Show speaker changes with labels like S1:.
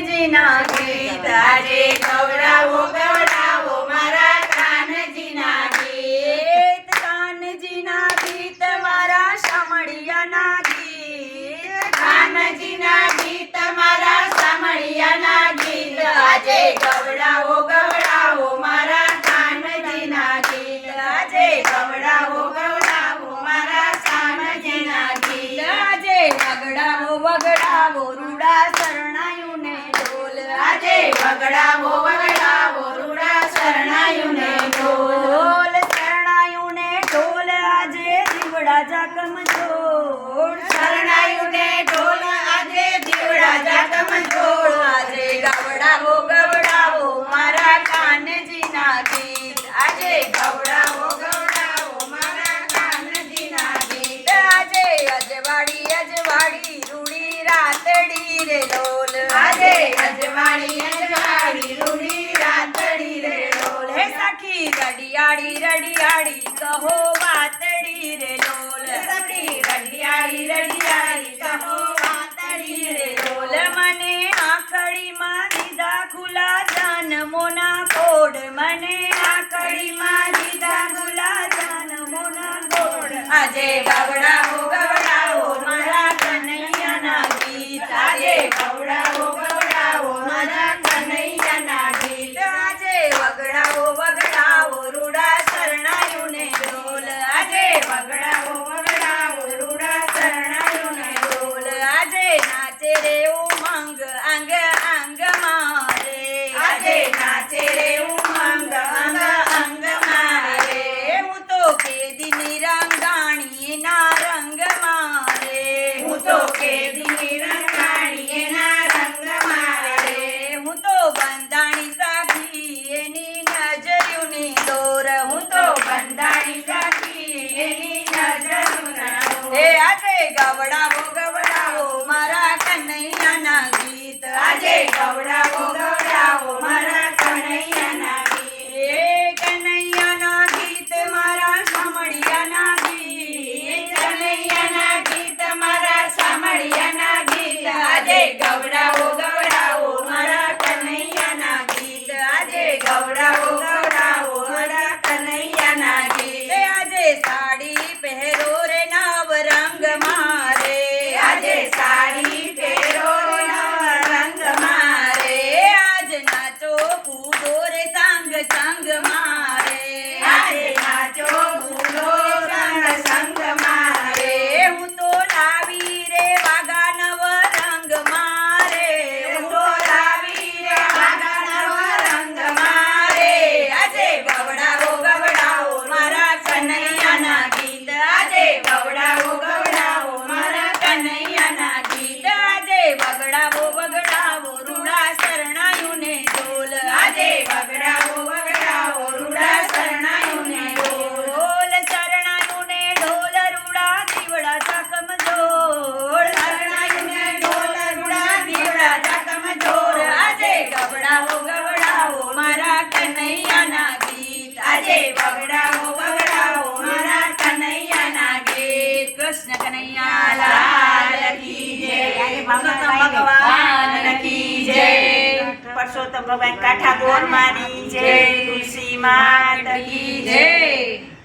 S1: કાનજીના ગીત આજે ગવડાવો ગવડાવો મારા કાનજીના ગીત કાનજીના ગીત મારા શામળિયાના ગીત કાનજીના ગીત મારા શામળિયાના ગીત આજે ગવડાવો ગવડાવો મારા કાનજીના ગીત આજે ગવડાવો ગવડાવો મારા કાનજીના ગીત આજે વગડાવો વગડાવો રૂડા શરણાયુને ઢોલ આજે વગડાવો વગડાવો રૂડા શરણાયુને ઢોલ શરણાયુને ઢોલ આજે દીવડા જાકમ જોડ શરણાયુને ઢોલ આજે દીવડા જાકમ જોડ આજે ગવડાવો ગવડાવો મારા કાનજીના ગીત આજે ગવડાવો ગવડાવો મારા કાનજીના ગીત આજે અજવાડી અજવાડી રૂડી રાતડી રે લોલ આજે અજવાડી રૂડી રાતડી રે લોલ હે સખી રડિયાળી રડિયાળી કહો વાતડી રે લોલ સખી રડિયાળી કહો વાતડી રે લોલ મને આકડીમાં દીધા ખુલા જન્મોના કોડ મને આકડીમાં દીધા ખુલા જન્મોના કોડ આજે ગવડાવો ગવડાવો મારા કનૈયાના ગીત આજે ગવડાવો ગવડાવો મારા કનૈયાના ગીત આજે વગડાવો વગડાવો રૂડા શરણાયુને ઢોલ આજે વગડાવો વગડાવો રૂડા શરણાયુને ઢોલ આજે નાચે રે ઉમંગ અંગ અંગ મારે આજે નાચે રે ઉમંગ અંગ અંગ મારે હું તો કેદીની રંગાણી એના રંગ મારે હું તો કેદીની રંગાણી એના રંગ મારે હું તો બંધાણી સાખી એની નજર્યુની દોર હું તો બંધાણી સાખી એની નજર્યુના દોર હે આજે ગવડાવો ગવડાવો મારા કનૈયાના ગીત આજે ગવડાવો ગવડાવો મારા કનૈયાના ગીત હે કનૈયાના ગીત મારા શામળિયાના ગીત કનૈયાના ગીત મારા શામળિયાના ગીત આજે ગવડાવો ગવડાવો મારા કનૈયાના ગીત આજે ગવડાવો ગવડાવો મારા કનૈયાના ગીત આજે સાડી પહેરો રે નવ રંગ મારે આજે સાડી પહેરો રે નવ રંગ મારે આજ નાચો કૂદો રે સંગ સંગ મારે આજે નાચો કૂદો સંગ સંગ મારે હું તો લાવી રે વાગા નવ રંગ મારે હું તો લાવી રે વાગા નવ રંગ મારે આજે ગવડાવો ગવડાવો મારા કનૈયાના ગીત આજે ગવડાવો ગવડાવો મારા કનૈયાના ગીત આજે વગડાવો વગડાવો રૂડા શરણાયુને ઢોલ આજે વગડાવો વગડાવો રૂડા શરણાયુને ઢોલ શરણાયુને ઢોલ રૂડા દીવડા ચાકમ જોડ શરણાયુને ઢોલ રૂડા દીવડા ચાકમ જોડ આજે ગવડાવો ગવડાવો મારા કનૈયાના ગીત આજે વગડાવો વગડાવો મારા કનૈયાના ગીત કૃષ્ણ કનૈયા લાલ કી જય પુરુષોત્તમ ભગવાન કી જય પરસોત્તમ ભગવાન કાઠા ગોરમાની જય તુલસી માત કી જય।